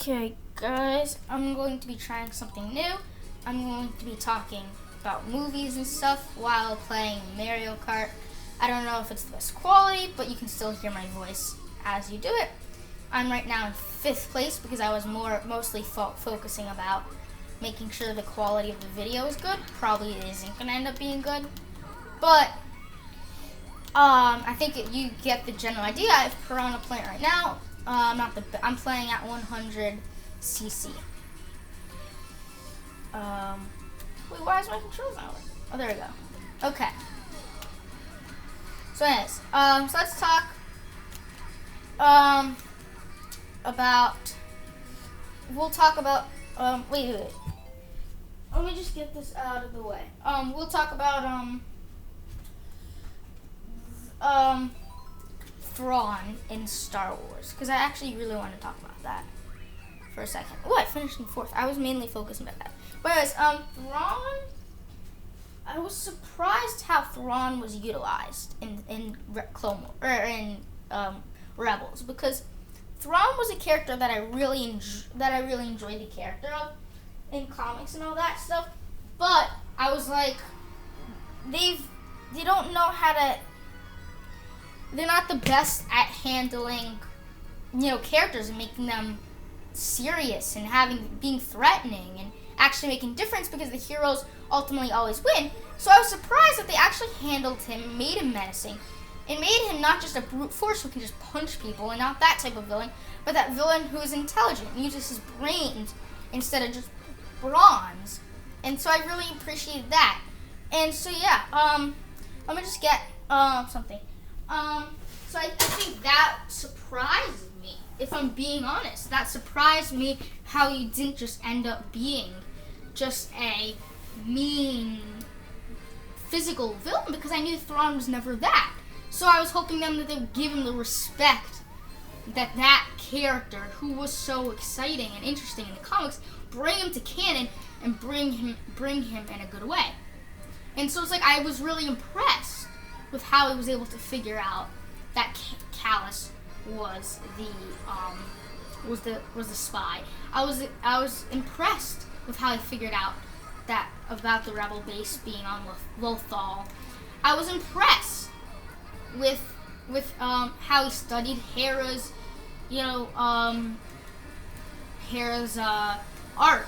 Okay, guys, I'm going to be trying something new. I'm going to be talking about movies and stuff while playing Mario Kart. I don't know if it's the best quality, but you can still hear my voice as you do it. I'm right now in 5th place because I was mostly focusing about making sure the quality of the video is good. Probably it isn't going to end up being good, but I think you get the general idea. I have Piranha playing right now. I'm playing at 100 cc. Wait, why is my controls not working? Oh, there we go. Okay. So anyways, so let's talk we'll talk about wait. Let me just get this out of the way. We'll talk about Thrawn in Star Wars, because I actually really want to talk about that for a second. Oh, I finished in 4th. I was mainly focusing about that. But anyways, Thrawn, I was surprised how Thrawn was utilized in Clone Wars, or in Rebels, because Thrawn was a character that I really enjoyed the character of in comics and all that stuff. But I was like, they don't know how to. They're not the best at handling, characters and making them serious and being threatening and actually making difference, because the heroes ultimately always win. So I was surprised that they actually handled him, made him menacing, and made him not just a brute force who can just punch people and not that type of villain, but that villain who is intelligent and uses his brains instead of just bronze. And so I really appreciated that. And so yeah, let me just get something. So I think that surprised me, if I'm being honest. That surprised me how you didn't just end up being just a mean physical villain, because I knew Thrawn was never that. So I was hoping that they would give him the respect that character, who was so exciting and interesting in the comics, bring him to canon and bring him in a good way. And so it's like I was really impressed with how he was able to figure out that Kallus was the spy. I was impressed with how he figured out that about the rebel base being on Lothal. I was impressed with how he studied Hera's Hera's art.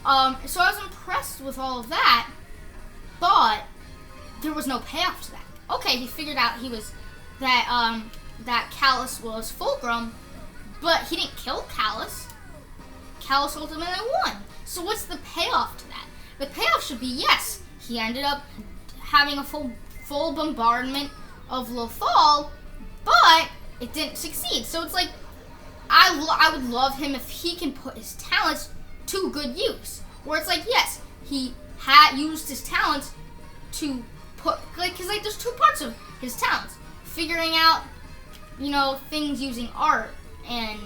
So I was impressed with all of that, but there was no payoff to that. Okay, he figured out that Kallus was Fulcrum, but he didn't kill Kallus. Kallus ultimately won. So what's the payoff to that? The payoff should be, yes, he ended up having a full bombardment of Lothal, but it didn't succeed. So it's like, I would love him if he can put his talents to good use. Where it's like, yes, he had used his talents to because there's 2 parts of his talents: figuring out, things using art and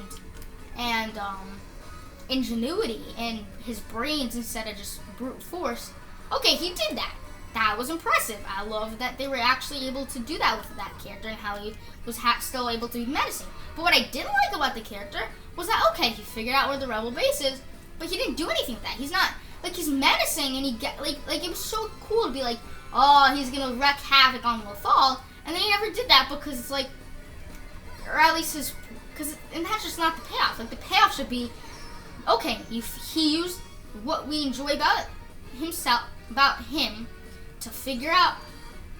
ingenuity and his brains instead of just brute force. Okay, he did that. That was impressive. I love that they were actually able to do that with that character and how he was still able to be menacing. But what I didn't like about the character was that, okay, he figured out where the rebel base is, but he didn't do anything with that. He's not, he's menacing, and it was so cool to be like, oh, he's gonna wreak havoc on Lothal, and then he never did that, because it's like, or at least and that's just not the payoff. Like, the payoff should be, okay, he used what we enjoy about him to figure out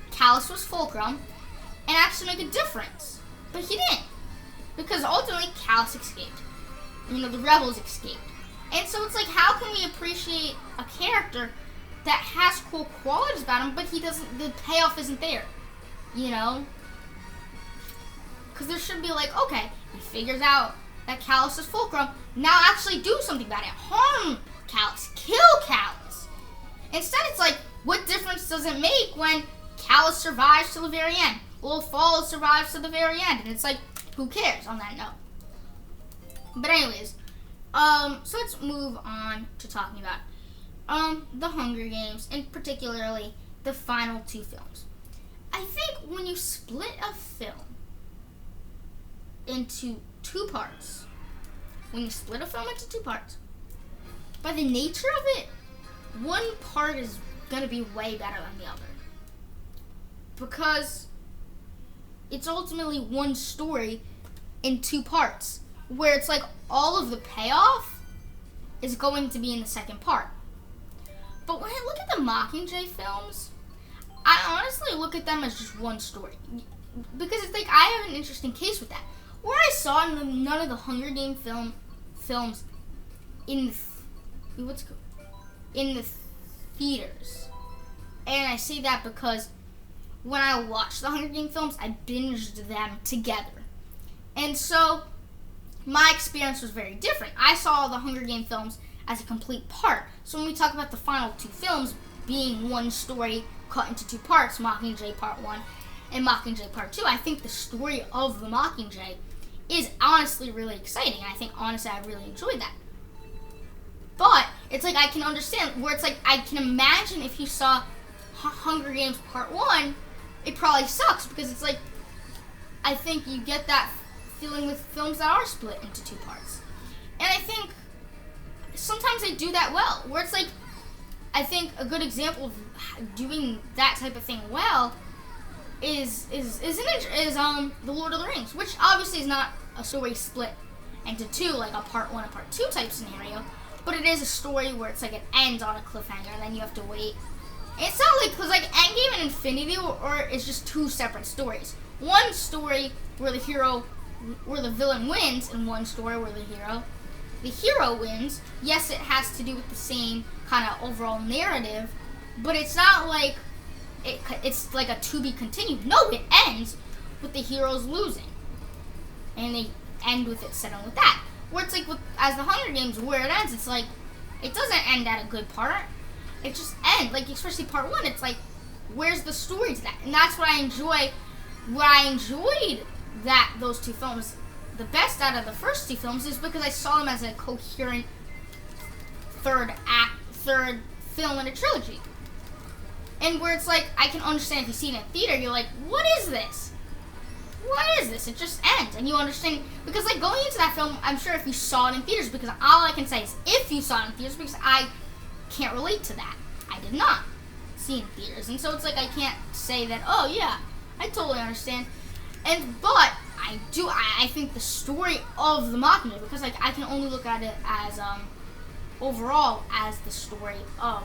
Kallus was Fulcrum and actually make a difference. But he didn't, because ultimately Kallus escaped. The rebels escaped. And so it's like, how can we appreciate a character that has cool qualities about him, but the payoff isn't there, Because there should be like, okay, he figures out that Kallus is Fulcrum, now actually do something about it. Harm Kallus, kill Kallus. Instead it's like, what difference does it make when Kallus survives to the very end? Lothal survives to the very end, and it's like, who cares on that note? But anyways, so let's move on to talking about the Hunger Games, and particularly the final 2 films. I think when you split a film into two parts, when you split a film into 2 parts, by the nature of it, one part is gonna be way better than the other. Because it's ultimately one story in 2 parts, where it's like all of the payoff is going to be in the second part. But when I look at the Mockingjay films, I honestly look at them as just one story. Because it's like, I have an interesting case with that. Where I saw none of the Hunger Game films in the theaters. And I say that because when I watched the Hunger Game films, I binged them together. And so, my experience was very different. I saw the Hunger Game films as a complete part. So when we talk about the final 2 films being one story cut into 2 parts, Mockingjay Part 1 and Mockingjay Part 2, I think the story of the Mockingjay is honestly really exciting. I think, honestly, I really enjoyed that. But it's like, I can understand where it's like, I can imagine if you saw Hunger Games Part 1, it probably sucks, because it's like, I think you get that feeling with films that are split into 2 parts. And I think sometimes they do that well, where it's like, I think a good example of doing that type of thing well is The Lord of the Rings, which obviously is not a story split into 2, like a part 1 and part 2 type scenario, but it is a story where it's like it ends on a cliffhanger and then you have to wait. It's not like, because like Endgame and Infinity War is just 2 separate stories. One story where the villain wins, and one story where the hero wins. Yes, it has to do with the same kind of overall narrative, but it's not like it's like a to be continued. No, it ends with the heroes losing, and they end with it settling with that. Where it's like as the Hunger Games, where it ends, it's like it doesn't end at a good part. It just ends, like especially part 1. It's like, where's the story to that? And that's what I enjoy. What I enjoyed that those 2 films the best out of the first 2 films is because I saw them as a coherent third film in a trilogy. And where it's like, I can understand if you see it in theater, you're like, what is this? What is this? It just ends. And you understand, because like going into that film, I'm sure if you saw it in theaters, because all I can say is if you saw it in theaters, because I can't relate to that. I did not see in theaters. And so it's like, I can't say that, oh yeah, I totally understand. But I think the story of the Mockingjay, because like I can only look at it as overall as the story of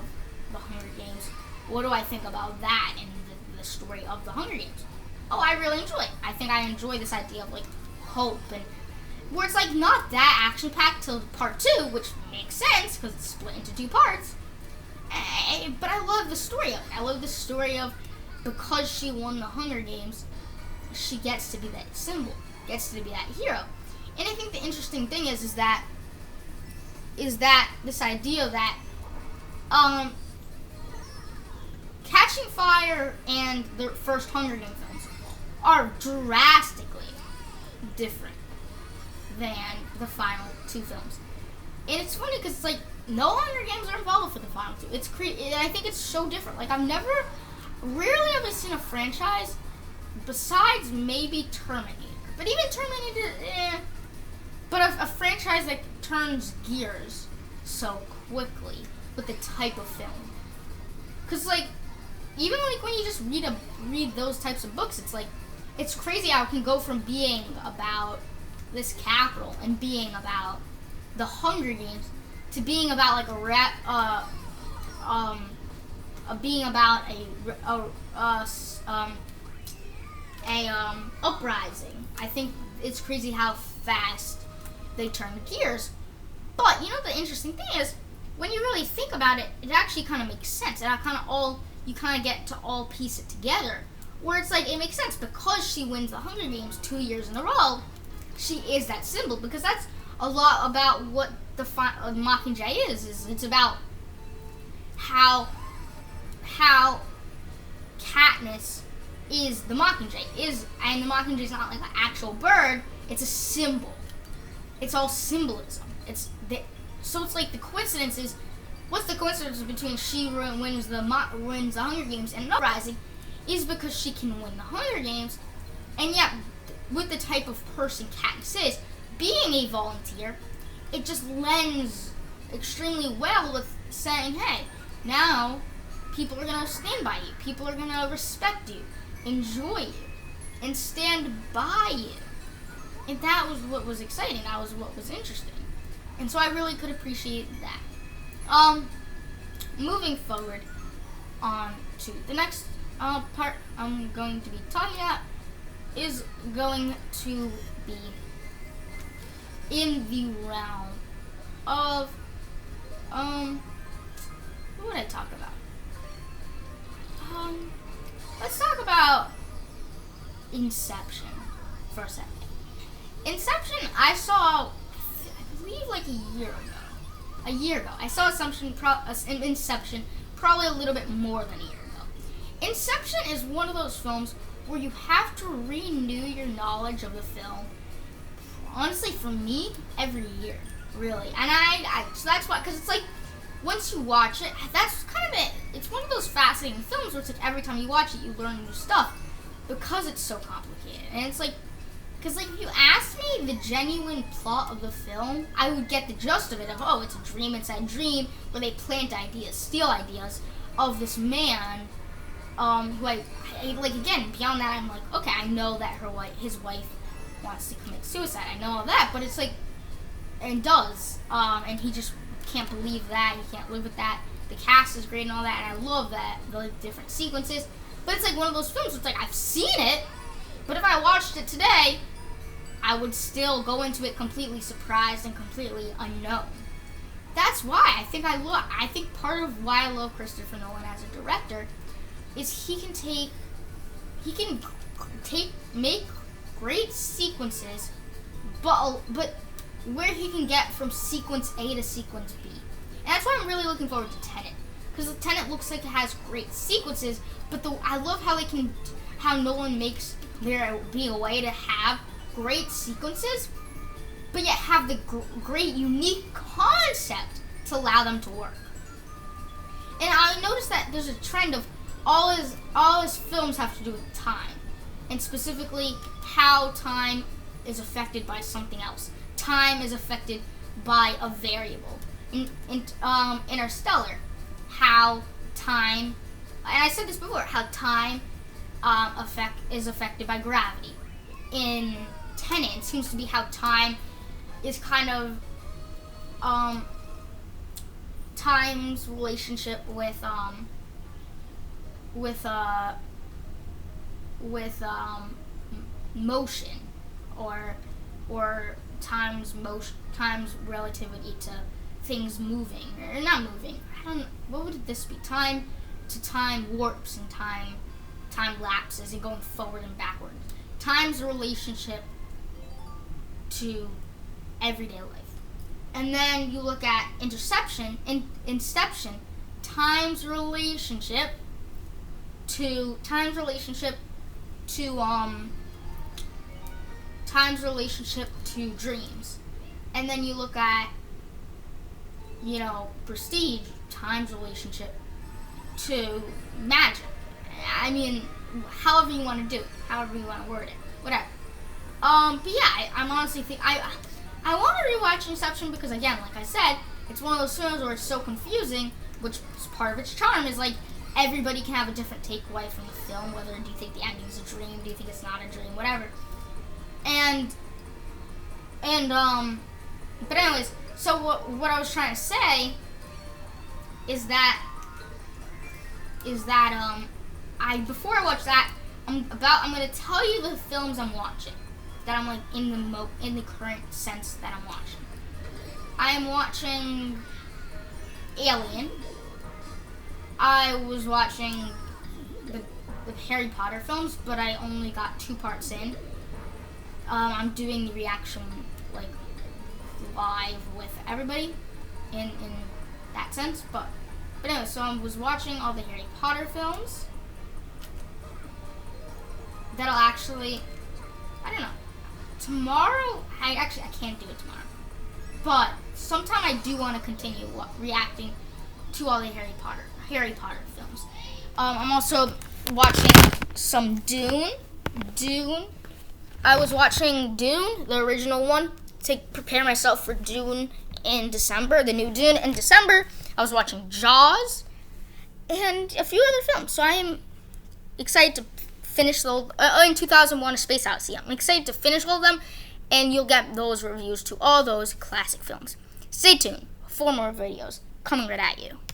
the Hunger Games. What do I think about that and the story of the Hunger Games? Oh, I really enjoy it. I think I enjoy this idea of like hope, and where it's like not that action packed till part 2, which makes sense because it's split into 2 parts. But I love the story of it. I love the story of, because she won the Hunger Games, she gets to be that symbol, gets to be that hero. And I think the interesting thing is that this idea that Catching Fire and the first Hunger Games films are drastically different than the final 2 films. And it's funny because it's like no Hunger Games are involved for the final 2. I think it's so different. Like rarely have I seen a franchise besides maybe Terminator. But even Terminator, but a franchise that turns gears so quickly with the type of film. Because like, even like when you just read those types of books, it's like, it's crazy how it can go from being about this capital and being about the Hunger Games to being about like being about a uprising. I think it's crazy how fast they turn gears. But you know, the interesting thing is, when you really think about it, it actually kind of makes sense. You kind of get to all piece it together. Where it's like, it makes sense because she wins the Hunger Games 2 years in a row. She is that symbol, because that's a lot about what the Mockingjay is it's about how Katniss is the Mockingjay, and the Mockingjay is not like an actual bird, it's a symbol. It's all symbolism. So it's like the coincidence is, what's the coincidence between she wins the Hunger Games and an uprising is because she can win the Hunger Games, and yet with the type of person Katniss is, being a volunteer, it just lends extremely well with saying, hey, now people are going to stand by you. People are going to respect you, enjoy you, and stand by you. And that was what was exciting. That was what was interesting. And so I really could appreciate that. Moving forward on to the next part I'm going to be talking about is going to be in the realm of, what would I talk about? Let's talk about Inception for a second. Inception, I saw, I believe, like a year ago. I saw Inception probably a little bit more than a year ago. Inception is one of those films where you have to renew your knowledge of the film. Honestly, for me, every year, really. And so that's why, because it's like, once you watch it, that's kind of it. It's one of those fascinating films where it's like every time you watch it, you learn new stuff because it's so complicated. And it's like, because like if you asked me the genuine plot of the film, I would get the gist of it of, oh, it's a dream inside a dream where they plant ideas, steal ideas of this man, who I like, again, beyond that, I'm like, okay, I know that his wife wants to commit suicide. I know all that, but it's like, and does, and he just can't believe that. He can't live with that. The cast is great and all that, and I love that, the different sequences. But it's like one of those films where it's like, I've seen it, but if I watched it today, I would still go into it completely surprised and completely unknown. That's why I think part of why I love Christopher Nolan as a director is he can make great sequences, but where he can get from sequence A to sequence B. And that's why I'm really looking forward to Tenet. Because Tenet looks like it has great sequences, but I love how Nolan makes there be a way to have great sequences, but yet have the great unique concept to allow them to work. And I noticed that there's a trend of all his films have to do with time, and specifically how time is affected by something else. Time is affected by a variable. In Interstellar, how time, and I said this before, how time is affected by gravity. In Tenet, it seems to be how time is kind of time's relationship with motion, or time's relativity to things moving or not moving. What would this be? Time to time warps and time lapses and going forward and backward. Time's relationship to everyday life. And then you look at Inception, time's relationship to dreams. And then you look at, Prestige, time's relationship to magic. I mean, however you want to do it, however you want to word it, whatever. But yeah, I'm honestly I want to rewatch Inception because, again, like I said, it's one of those films where it's so confusing, which is part of its charm, is like everybody can have a different takeaway from the film. Whether do you think the ending's a dream, do you think it's not a dream, whatever. But anyways, so what I was trying to say is that before I watch that, I'm going to tell you the films I'm watching that I'm like in the current sense that I'm watching. I am watching Alien. I was watching the Harry Potter films, but I only got 2 parts in. I'm doing the reaction like live with everybody in that sense, but anyway, so I was watching all the Harry Potter films. That'll actually, I don't know, tomorrow, I can't do it tomorrow, but sometime I do want to continue reacting to all the Harry Potter films. I'm also watching some Dune. I was watching Dune, the original one. to prepare myself for Dune in December, the new Dune in December. I was watching Jaws and a few other films. So I am excited to finish those. In 2001, A Space Odyssey. I'm excited to finish all of them, and you'll get those reviews to all those classic films. Stay tuned for more videos coming right at you.